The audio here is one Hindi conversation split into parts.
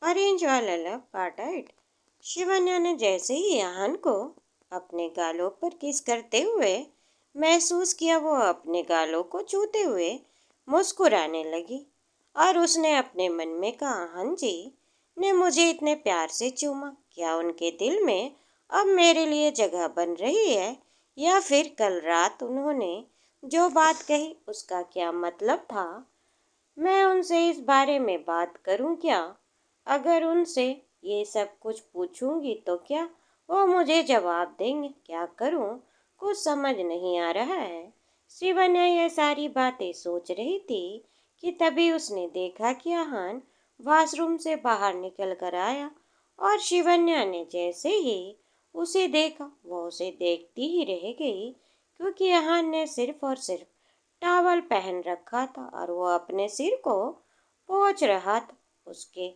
ऑरेंज वाला लव पार्ट 8। शिवन्या ने जैसे ही आहन को अपने गालों पर किस करते हुए महसूस किया, वो अपने गालों को छूते हुए मुस्कुराने लगी और उसने अपने मन में कहा, आहन जी ने मुझे इतने प्यार से चूमा, क्या उनके दिल में अब मेरे लिए जगह बन रही है, या फिर कल रात उन्होंने जो बात कही उसका क्या मतलब था। मैं उनसे इस बारे में बात करूं क्या? अगर उनसे ये सब कुछ पूछूंगी तो क्या वो मुझे जवाब देंगे? क्या करूं, कुछ समझ नहीं आ रहा है। शिवन्या ये सारी बातें सोच रही थी कि तभी उसने देखा कि आहान वॉशरूम से बाहर निकल कर आया और शिवन्या ने जैसे ही उसे देखा वो उसे देखती ही रह गई, क्योंकि आहान ने सिर्फ और सिर्फ टॉवल पहन रखा था और वो अपने सिर को पोंछ रहा था। उसके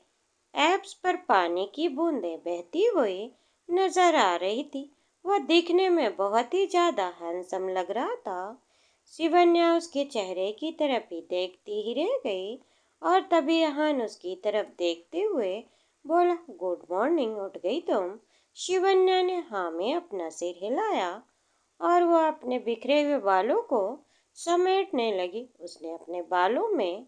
ऐब्स पर पानी की बूंदें बहती हुई नजर आ रही थी। वह दिखने में बहुत ही ज्यादा हैंडसम लग रहा था। शिवन्या उसके चेहरे की तरफ ही देखती ही रह गई और तभी अहान उसकी तरफ देखते हुए बोला, गुड मॉर्निंग, उठ गई तुम? शिवन्या ने हाँ में अपना सिर हिलाया और वह अपने बिखरे हुए बालों को समेटने लगी। उसने अपने बालों में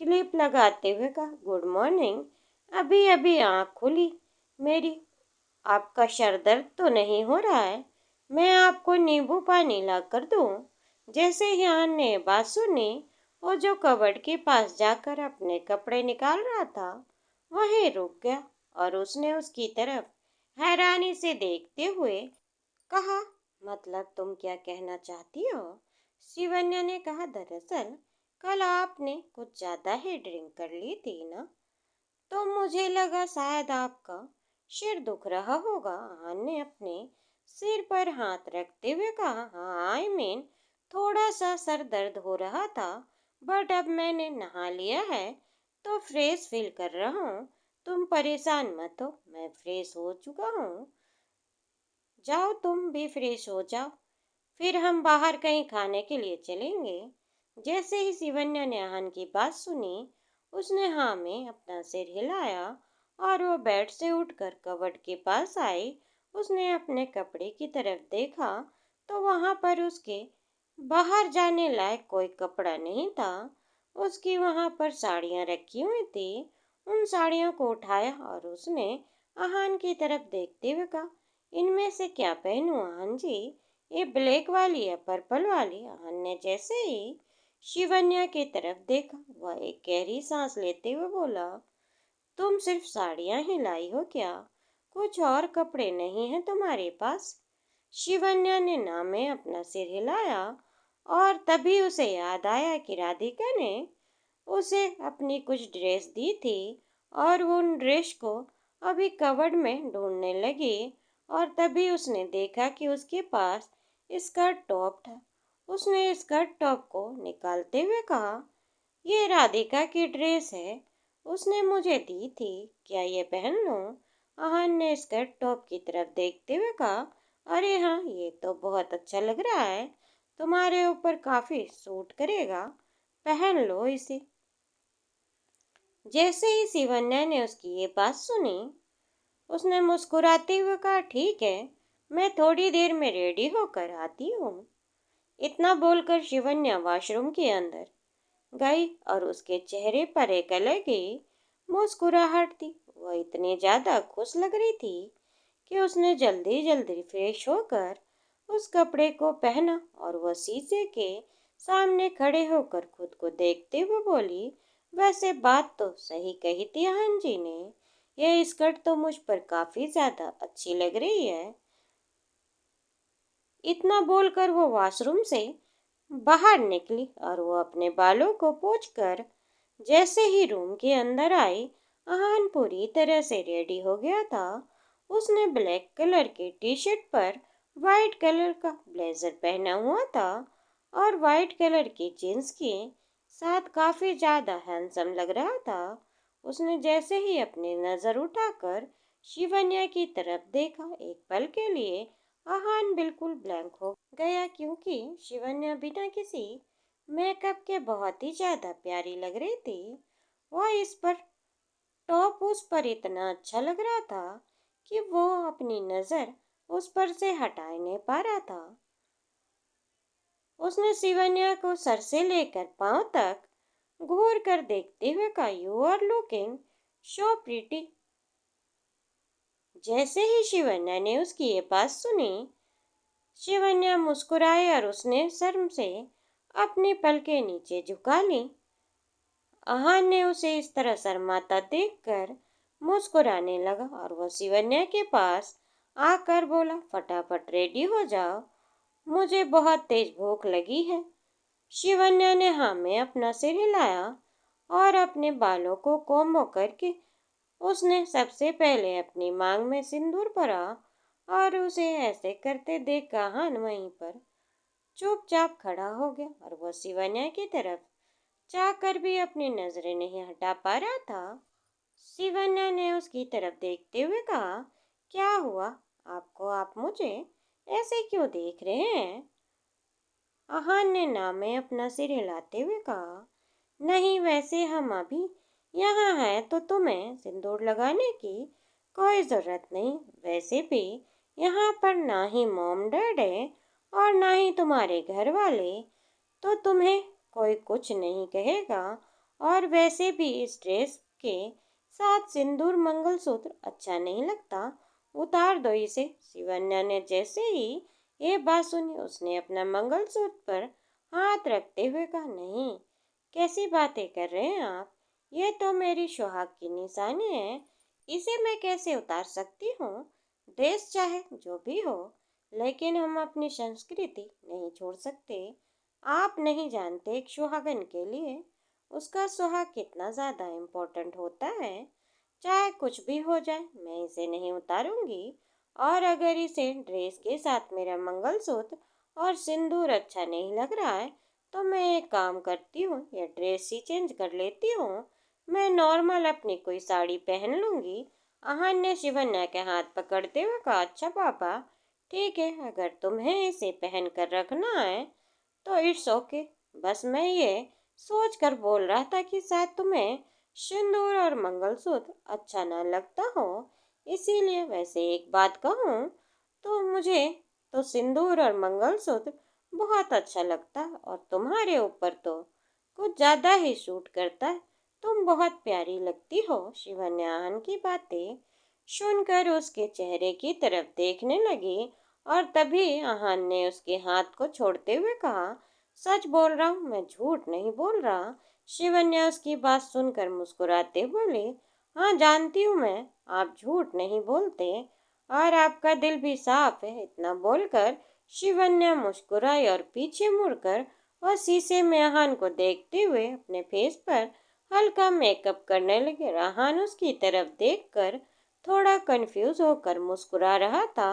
क्लिप लगाते हुए कहा, गुड मॉर्निंग, अभी अभी आँख खुली मेरी। आपका सर दर्द तो नहीं हो रहा है? मैं आपको नींबू पानी ला कर दूं? जैसे ही आन ने बात सुनी, वो जो कबर्ड के पास जाकर अपने कपड़े निकाल रहा था वहीं रुक गया और उसने उसकी तरफ हैरानी से देखते हुए कहा, मतलब तुम क्या कहना चाहती हो? शिवन्या ने कहा, दरअसल कल आपने कुछ ज्यादा ही ड्रिंक कर ली थी ना, तो मुझे लगा शायद आपका सिर दुख रहा होगा। आन ने अपने सिर पर हाथ रखते हुए कहा, हाँ थोड़ा सा सर दर्द हो रहा था, बट अब मैंने नहा लिया है तो फ्रेश फील कर रहा हूँ। तुम परेशान मत हो, मैं फ्रेश हो चुका हूँ। जाओ तुम भी फ्रेश हो जाओ, फिर हम बाहर कहीं खाने के लिए चलेंगे। जैसे ही शिवन्या ने आहन की बात सुनी, उसने हाँ में अपना सिर हिलाया और वो बेड से उठकर कबर्ड के पास आई। उसने अपने कपड़े की तरफ देखा तो वहां पर उसके बाहर जाने लायक कोई कपड़ा नहीं था। उसकी वहां पर साड़ियां रखी हुई थी। उन साड़ियों को उठाया और उसने आहान की तरफ देखते हुए कहा, इनमें से क्या पहनूं आहान जी, ये ब्लैक वाली या पर्पल वाली? आहान ने जैसे ही शिवन्या की तरफ देखा, वह एक गहरी सांस लेते हुए बोला, तुम सिर्फ साड़ियां ही लाई हो क्या? कुछ और कपड़े नहीं हैं तुम्हारे पास? शिवन्या ने ना में अपना सिर हिलाया और तभी उसे याद आया कि राधिका ने उसे अपनी कुछ ड्रेस दी थी और वो उन ड्रेस को अभी कबर्ड में ढूंढने लगी और तभी उसने देखा कि उसके पास स्कर्ट टॉप था। उसने स्कर्ट टॉप को निकालते हुए कहा, ये राधिका की ड्रेस है, उसने मुझे दी थी, क्या ये पहन लूं? आहान ने स्कर्ट टॉप की तरफ देखते हुए कहा, अरे हाँ, ये तो बहुत अच्छा लग रहा है, तुम्हारे ऊपर काफी सूट करेगा, पहन लो इसे। जैसे ही शिवन्या ने उसकी ये बात सुनी, उसने मुस्कुराते हुए कहा, ठीक है, मैं थोड़ी देर में रेडी होकर आती हूँ। इतना बोलकर शिवन्या वॉशरूम के अंदर गई और उसके चेहरे पर एक अलग ही मुस्कुराहट थी। वह इतनी ज्यादा खुश लग रही थी कि उसने जल्दी जल्दी फ्रेश होकर उस कपड़े को पहना और वह शीशे के सामने खड़े होकर खुद को देखते हुए बोली, वैसे बात तो सही कही थी आहन जी ने, यह स्कर्ट तो मुझ पर काफी ज्यादा अच्छी लग रही है। इतना बोलकर वो वॉशरूम से बाहर निकली और वो अपने बालों को पोंछकर जैसे ही रूम के अंदर आई, आहान पूरी तरह से रेडी हो गया था। उसने ब्लैक कलर की टी शर्ट पर वाइट कलर का ब्लेजर पहना हुआ था और वाइट कलर की जींस के साथ काफी ज्यादा हैंडसम लग रहा था। उसने जैसे ही अपनी नजर उठाकर शिवन्या की तरफ देखा, एक पल के लिए आहान बिल्कुल ब्लैंक हो गया, क्योंकि शिवन्या बिना किसी मेकअप के बहुत ही ज्यादा प्यारी लग रही थी। वह इस पर टॉप उस पर इतना अच्छा लग रहा था कि वो अपनी नज़र उस पर से हटा नहीं पा रहा था। उसने शिवन्या को सर से लेकर पांव तक घूर कर देखते हुए कहा, you are looking so pretty. जैसे ही शिवन्या ने उसकी ये बात सुनी, शिवन्या मुस्कुराई और उसने शर्म से अपनी पलकें नीचे झुका ली। आहान ने उसे इस तरह शर्माता देखकर मुस्कुराने लगा और वह शिवन्या के पास आकर बोला, फटाफट रेडी हो जाओ, मुझे बहुत तेज भूख लगी है। शिवन्या ने हाँ में अपना सिर हिलाया और अपने बालों को कोंबो करके उसने सबसे पहले अपनी मांग में सिंदूर भरा और उसे ऐसे करते देख कहान वहीं पर चुपचाप खड़ा हो गया और वह शिवन्या की तरफ चाहकर भी अपनी नजरें नहीं हटा पा रहा था। शिवन्या ने उसकी तरफ देखते हुए कहा, क्या हुआ आपको, आप मुझे ऐसे क्यों देख रहे हैं? आहान ने ना में अपना सिर हिलाते हुए कहा, नहीं, वैसे हम अभी यहाँ हैं तो तुम्हें सिंदूर लगाने की कोई ज़रूरत नहीं। वैसे भी यहाँ पर ना ही मॉम डैड है और ना ही तुम्हारे घर वाले, तो तुम्हें कोई कुछ नहीं कहेगा। और वैसे भी इस ड्रेस के साथ सिंदूर मंगलसूत्र अच्छा नहीं लगता, उतार दो इसे। शिवन्या ने जैसे ही ये बात सुनी, उसने अपना मंगलसूत्र पर हाथ रखते हुए कहा, नहीं, कैसी बातें कर रहे हैं आप? ये तो मेरी सुहाग की निशानी है, इसे मैं कैसे उतार सकती हूँ? ड्रेस चाहे जो भी हो, लेकिन हम अपनी संस्कृति नहीं छोड़ सकते। आप नहीं जानते एक सुहागन के लिए उसका सुहाग कितना ज़्यादा इम्पोर्टेंट होता है। चाहे कुछ भी हो जाए, मैं इसे नहीं उतारूंगी। और अगर इसे ड्रेस के साथ मेरा मंगलसूत्र और सिंदूर अच्छा नहीं लग रहा है, तो मैं एक काम करती हूँ, या ड्रेस ही चेंज कर लेती हूँ। मैं नॉर्मल अपनी कोई साड़ी पहन लूंगी। आहान ने शिवन्या के हाथ पकड़ते हुए कहा, अच्छा पापा, ठीक है, अगर तुम्हें इसे पहन कर रखना है तो इट्स ओके। बस मैं ये सोच कर बोल रहा था कि शायद तुम्हें सिंदूर और मंगलसूत्र अच्छा ना लगता हो, इसीलिए। वैसे एक बात कहूँ तो मुझे तो सिंदूर और मंगलसूत्र बहुत अच्छा लगता है और तुम्हारे ऊपर तो कुछ ज़्यादा ही सूट करता है। तुम बहुत प्यारी लगती हो। शिवन्याहन की बातें सुनकर उसके चेहरे की तरफ देखने लगी और तभी आहान ने उसके हाथ को छोड़ते हुए कहा, सच बोल रहा हूँ, मैं झूठ नहीं बोल रहा। शिवन्या उसकी बात सुनकर मुस्कुराते बोली, हाँ, जानती हूँ मैं, आप झूठ नहीं बोलते और आपका दिल भी साफ है। इतना बोलकर शिवन्या मुस्कुराई और पीछे मुड़कर वह शीशे में आहान को देखते हुए अपने फेस पर हल्का मेकअप करने लगे। आहान उसकी तरफ देखकर थोड़ा कंफ्यूज होकर मुस्कुरा रहा था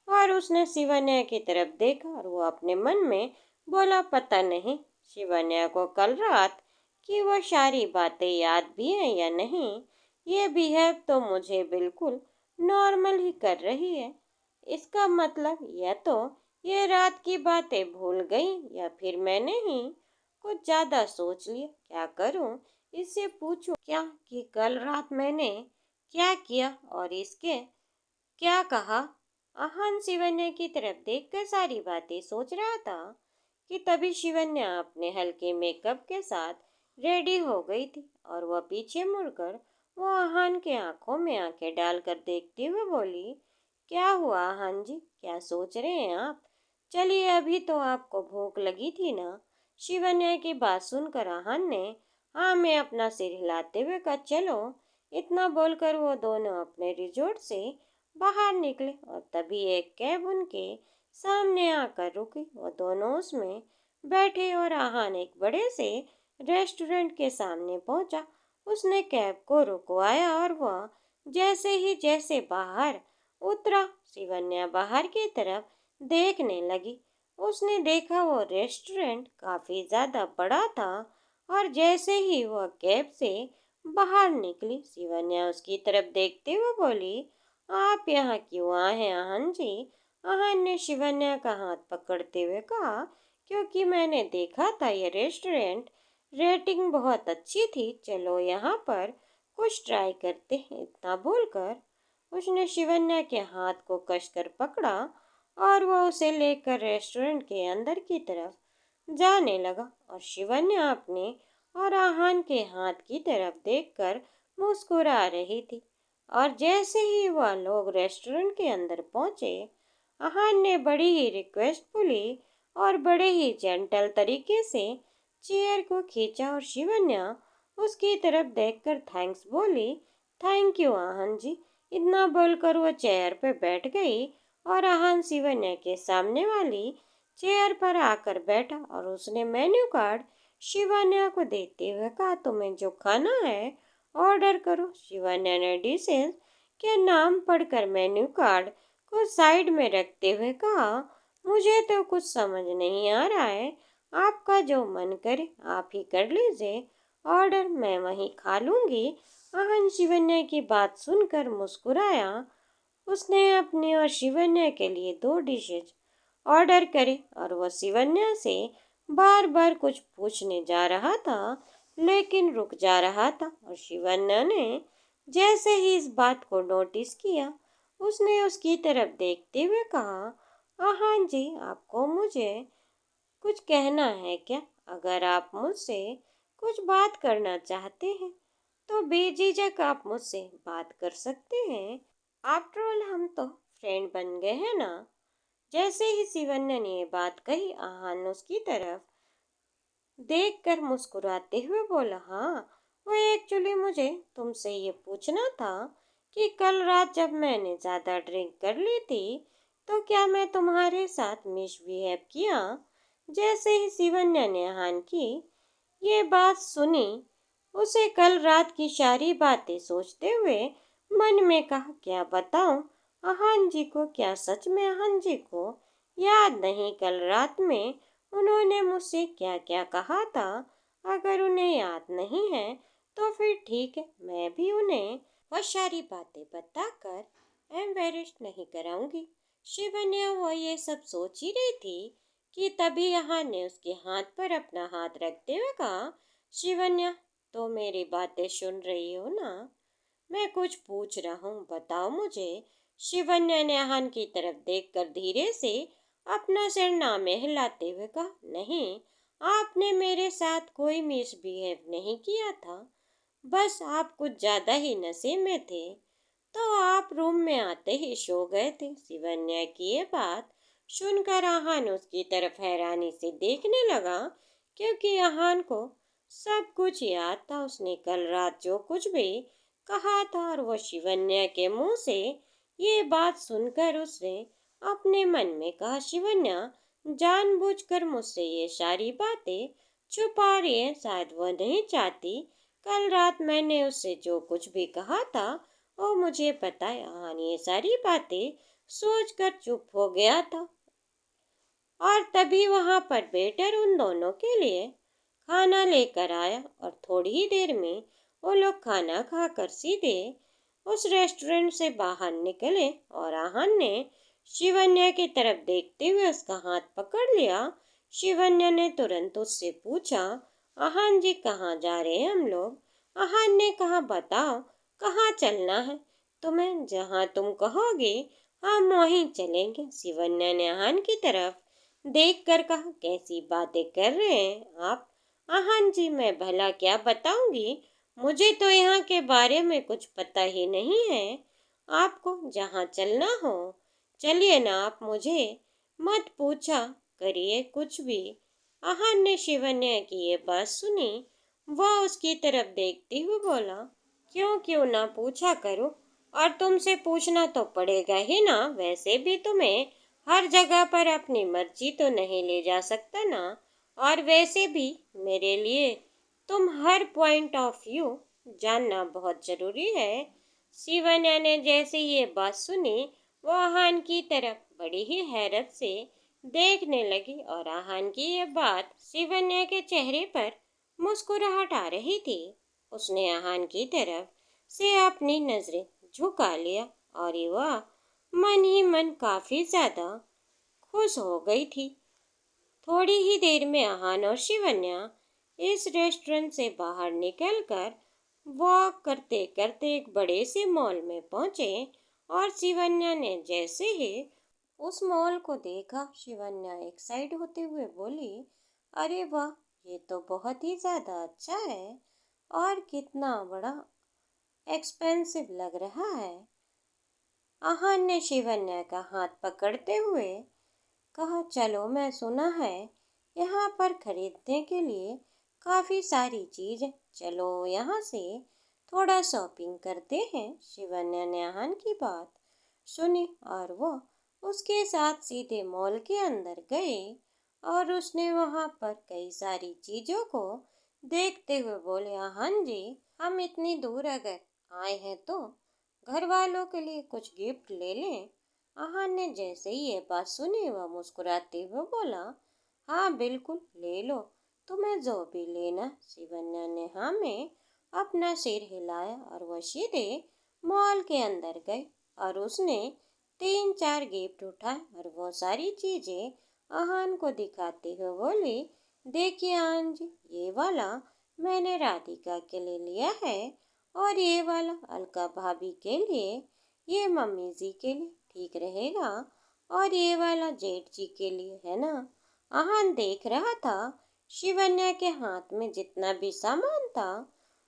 और उसने शिवन्या की तरफ देखा और वो अपने मन में बोला, पता नहीं शिवन्या को कल रात की वो सारी बातें याद भी हैं या नहीं। ये बिहेव तो मुझे बिल्कुल नॉर्मल ही कर रही है। इसका मतलब या तो ये रात की बातें भूल गई या फिर मैंने ही कुछ ज्यादा सोच लिया। क्या करूं? इससे पूछूं क्या कि कल रात मैंने क्या किया और इसके क्या कहा? आहान शिवन्या की तरफ देखकर सारी बातें सोच रहा था कि तभी शिवन्या अपने हल्के मेकअप के साथ रेडी हो गई थी और वह पीछे मुड़कर वो आहान के आंखों में आंखें डालकर देखते हुए बोली, क्या हुआ आहान जी, क्या सोच रहे हैं आप? चलिए, अभी तो आपको भूख लगी थी ना? शिवन्या की बात सुनकर आहान ने हाँ में अपना सिर हिलाते हुए कहा, चलो। इतना बोलकर वो दोनों अपने रिजॉर्ट से बाहर निकले और तभी एक कैब उनके सामने आकर रुकी। वो दोनों उसमें बैठे और आहान एक बड़े से रेस्टोरेंट के सामने पहुंचा। उसने कैब को रुकवाया और वह जैसे बाहर उतरा, शिवन्या बाहर की तरफ देखने लगी। उसने देखा वो रेस्टोरेंट काफी ज्यादा बड़ा था और जैसे ही वह कैब से बाहर निकली, शिवन्या उसकी तरफ देखते हुए बोली, आप यहाँ क्यों आए हैं आहान जी? आहान ने शिवन्या का हाथ पकड़ते हुए कहा, क्योंकि मैंने देखा था ये रेस्टोरेंट रेटिंग बहुत अच्छी थी, चलो यहाँ पर कुछ ट्राई करते हैं। इतना बोलकर उसने शिवन्या के हाथ को कसकर पकड़ा और वह उसे लेकर रेस्टोरेंट के अंदर की तरफ जाने लगा और शिवन्या अपने और आहान के हाथ की तरफ देखकर मुस्कुरा रही थी। और जैसे ही वह लोग रेस्टोरेंट के अंदर पहुंचे, आहान ने बड़ी ही रिक्वेस्टफुली और बड़े ही जेंटल तरीके से चेयर को खींचा और शिवन्या उसकी तरफ देखकर थैंक्स बोली। थैंक यू आहान जी। इतना बोलकर वो चेयर पे बैठ गई और आहान शिवन्या के सामने वाली चेयर पर आकर बैठा और उसने मेन्यू कार्ड शिवन्या को देते हुए कहा, तुम्हें जो खाना है ऑर्डर करो। शिवन्या ने डिशेस के नाम पढ़कर मेन्यू कार्ड को साइड में रखते हुए कहा, मुझे तो कुछ समझ नहीं आ रहा है, आपका जो मन करे आप ही कर लीजिए ऑर्डर, मैं वहीं खा लूंगी। आहान शिवन्या की बात सुनकर मुस्कुराया। उसने अपने और शिवन्या के लिए 2 डिशेज ऑर्डर करे और वह शिवन्या से बार बार कुछ पूछने जा रहा था, लेकिन रुक जा रहा था। और शिवन्या ने जैसे ही इस बात को नोटिस किया, उसने उसकी तरफ देखते हुए कहा, आहान जी आपको मुझे कुछ कहना है क्या? अगर आप मुझसे कुछ बात करना चाहते हैं तो बेझिझक आप मुझसे बात कर सकते हैं। आफ्टर ऑल हम तो फ्रेंड बन गए हैं ना। जैसे ही शिवन्या ने ये बात कही, आहान उसकी तरफ देखकर मुस्कुराते हुए बोला, हाँ वो एक्चुअली मुझे तुमसे ये पूछना था कि कल रात जब मैंने ज़्यादा ड्रिंक कर ली थी तो क्या मैं तुम्हारे साथ मिसबिहेव किया? जैसे ही शिवन्या ने आहान की ये बात सुनी, उसे कल रात की सारी बातें सोचते हुए मन में कहा, क्या बताऊं आहान जी को, क्या सच में आहान जी को याद नहीं कल रात में उन्होंने मुझसे क्या क्या कहा था? अगर उन्हें याद नहीं है तो फिर ठीक है, मैं भी उन्हें वह सारी बातें बताकर एम्बेरस नहीं कराऊंगी। शिवन्या वो ये सब सोच ही रही थी कि तभी यहाँ ने उसके हाथ पर अपना हाथ रखते हुए कहा, शिवन्या तो मेरी बातें सुन रही हो ना? मैं कुछ पूछ रहा हूँ, बताओ मुझे। शिवन्या ने आहान की तरफ देखकर धीरे से अपना सिर नामे हिलाते हुए कहा, नहीं आपने मेरे साथ कोई मिसबिहेव नहीं किया था, बस आप कुछ ज्यादा ही नशे में थे तो आप रूम में आते ही सो गए थे। शिवन्या की ये बात सुनकर आहान उसकी तरफ हैरानी से देखने लगा, क्योंकि आहान को सब कुछ याद था। उसने कल रात जो कुछ भी कहा था और वो शिवन्या के मुंह से ये बात सुनकर उसने अपने मन में कहा, शिवन्या जानबूझकर मुझसे ये सारी बातें छुपा रही है, शायद वह नहीं चाहती कल रात मैंने उससे जो कुछ भी कहा था वो मुझे पता है। हाँ, ये सारी बातें सोचकर चुप हो गया था और तभी वहां पर वेटर उन दोनों के लिए खाना लेकर आया और थोड़ी ही देर में वो लोग खाना खाकर सीधे उस रेस्टोरेंट से बाहर निकले और आहान ने शिवन्या की तरफ देखते हुए उसका हाथ पकड़ लिया। शिवन्या ने तुरंत उससे पूछा, आहान जी कहाँ जा रहे हैं हम लोग? आहान ने कहा, बताओ कहाँ चलना है तुम्हें? जहाँ तुम कहोगे हम वहीं चलेंगे। शिवन्या ने आहान की तरफ देखकर कहा, कैसी बातें कर रहे हैं आप? आहान जी मैं भला क्या बताऊंगी, मुझे तो यहाँ के बारे में कुछ पता ही नहीं है। आपको जहाँ चलना हो चलिए ना, आप मुझे मत पूछा करिए कुछ भी। आहान ने शिवन्या की ये बात सुनी, वह उसकी तरफ देखते हुए बोला, क्यों क्यों ना पूछा करो, और तुमसे पूछना तो पड़ेगा ही ना, वैसे भी तुम्हें हर जगह पर अपनी मर्जी तो नहीं ले जा सकता ना, और वैसे भी मेरे लिए तुम हर पॉइंट ऑफ व्यू जानना बहुत जरूरी है। शिवन्या ने जैसे ये बात सुनी, वो आहान की तरफ बड़ी ही हैरत से देखने लगी और आहान की ये बात शिवन्या के चेहरे पर मुस्कुराहट आ रही थी। उसने आहान की तरफ से अपनी नजरें झुका लिया और वह मन ही मन काफी ज्यादा खुश हो गई थी। थोड़ी ही देर में आहान और शिवन्या इस रेस्टोरेंट से बाहर निकलकर वॉक करते करते एक बड़े से मॉल में पहुंचे और शिवन्या ने जैसे ही उस मॉल को देखा, शिवन्या एक्साइट होते हुए बोली, अरे वाह, ये तो बहुत ही ज़्यादा अच्छा है और कितना बड़ा एक्सपेंसिव लग रहा है। आहान ने शिवन्या का हाथ पकड़ते हुए कहा, चलो, मैं सुना है यहाँ पर खरीदने के लिए काफ़ी सारी चीज़, चलो यहाँ से थोड़ा शॉपिंग करते हैं। शिवन्या ने आहान की बात सुनी और वो उसके साथ सीधे मॉल के अंदर गए और उसने वहाँ पर कई सारी चीज़ों को देखते हुए बोले, आहान जी, हम इतनी दूर अगर आए हैं तो घर वालों के लिए कुछ गिफ्ट ले लें। आहान ने जैसे ही ये बात सुनी वह मुस्कुराते हुए बोला, हाँ बिल्कुल ले लो, तुम्हें जो भी लेना। शिवन्या ने हाँ में अपना सिर हिलाया और वह सीधे मॉल के अंदर गए और उसने 3-4 गिफ्ट उठाए और वो सारी चीजें आहान को दिखाते हुए बोली, देखिए आहान जी, ये वाला मैंने राधिका के लिए लिया है और ये वाला अलका भाभी के लिए, ये मम्मी जी के लिए ठीक रहेगा और ये वाला जेठ जी के लिए, है ना। आहान देख रहा था शिवन्या के हाथ में जितना भी सामान था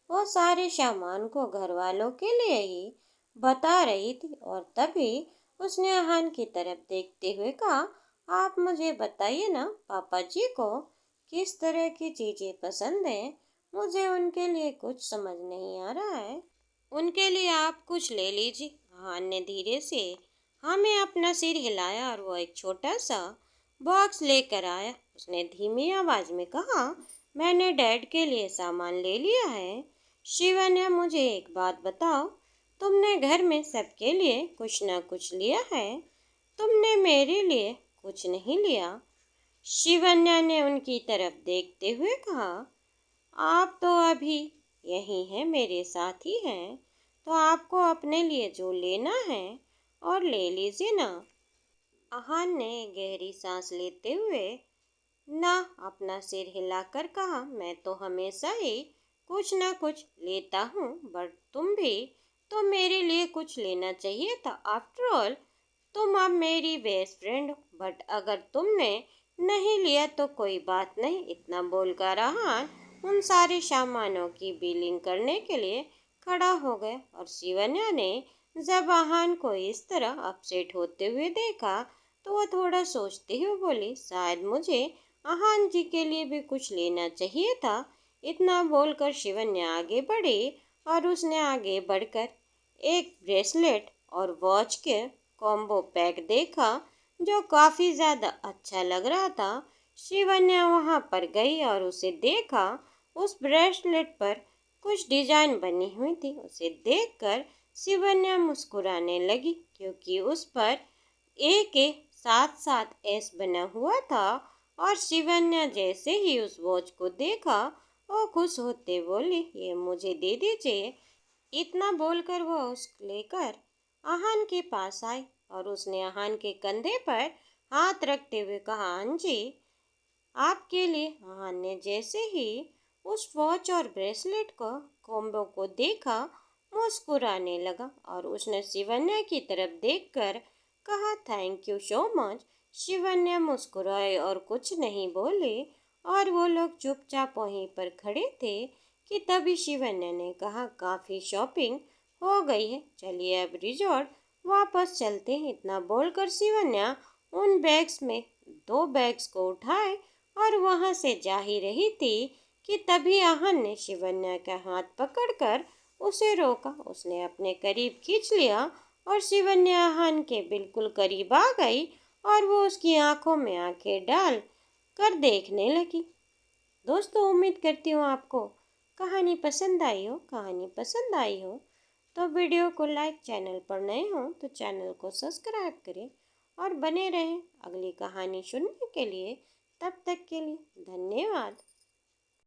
वो सारे सामान को घर वालों के लिए ही बता रही थी और तभी उसने आहान की तरफ देखते हुए कहा, आप मुझे बताइए ना, पापा जी को किस तरह की चीज़ें पसंद है, मुझे उनके लिए कुछ समझ नहीं आ रहा है। उनके लिए आप कुछ ले लीजिए। आहान ने धीरे से हाँ में अपना सिर हिलाया और वो एक छोटा सा बॉक्स लेकर आया। उसने धीमी आवाज में कहा, मैंने डैड के लिए सामान ले लिया है। शिवन्या, मुझे एक बात बताओ, तुमने घर में सबके लिए कुछ ना कुछ लिया है, तुमने मेरे लिए कुछ नहीं लिया। शिवन्या ने उनकी तरफ देखते हुए कहा, आप तो अभी यही हैं, मेरे साथ ही हैं, तो आपको अपने लिए जो लेना है और ले लीजिए ना। आहान ने गहरी सांस लेते हुए ना अपना सिर हिलाकर कहा, मैं तो हमेशा ही कुछ ना कुछ लेता हूँ, बट तुम भी तो मेरे लिए कुछ लेना चाहिए था। आफ्टर ऑल तुम अब मेरी बेस्ट फ्रेंड हो, बट अगर तुमने नहीं लिया तो कोई बात नहीं। इतना बोलकर आहान उन सारे सामानों की बिलिंग करने के लिए खड़ा हो गया और शिवन्या ने जब आहान को इस तरह अपसेट होते हुए देखा तो वह थोड़ा सोचते हुए बोली, शायद मुझे आहान जी के लिए भी कुछ लेना चाहिए था। इतना बोलकर शिवन्या आगे बढ़ी और उसने आगे बढ़कर एक ब्रेसलेट और वॉच के कॉम्बो पैक देखा जो काफ़ी ज़्यादा अच्छा लग रहा था। शिवन्या वहाँ पर गई और उसे देखा। उस ब्रेसलेट पर कुछ डिजाइन बनी हुई थी। उसे देखकर शिवन्या मुस्कुराने लगी क्योंकि उस पर ए के साथ साथ एस बना हुआ था और शिवन्या जैसे ही उस वॉच को देखा वो खुश होते बोली, ये मुझे दे दीजिए। इतना बोलकर वह उस लेकर आहान के पास आई और उसने आहान के कंधे पर हाथ रखते हुए कहा, आहान जी, आपके लिए। आहान ने जैसे ही उस वॉच और ब्रेसलेट को कॉम्बो को देखा मुस्कुराने लगा और उसने शिवन्या की तरफ देखकर कहा, thank you so much. Shivanya मुस्कुराए और कुछ नहीं बोले और वो लोग चुपचाप वहीं पर खड़े थे कि तभी शिवन्या ने कहा, काफ़ी शॉपिंग हो गई है, चलिए अब रिजॉर्ट वापस चलते हैं। इतना बोलकर शिवन्या उन बैग्स में 2 बैग्स को उठाए और वहां से जा ही रही थी कि तभी आहान ने शिवन्या का हाथ पकड़कर उसे रोका। उसने अपने करीब खींच लिया और शिवन्या आहान के बिल्कुल करीब आ गई और वो उसकी आंखों में आंखें डाल कर देखने लगी। दोस्तों, उम्मीद करती हूँ आपको कहानी पसंद आई हो। कहानी पसंद आई हो तो वीडियो को लाइक, चैनल पर नए हो तो चैनल को सब्सक्राइब करें और बने रहें अगली कहानी सुनने के लिए। तब तक के लिए धन्यवाद।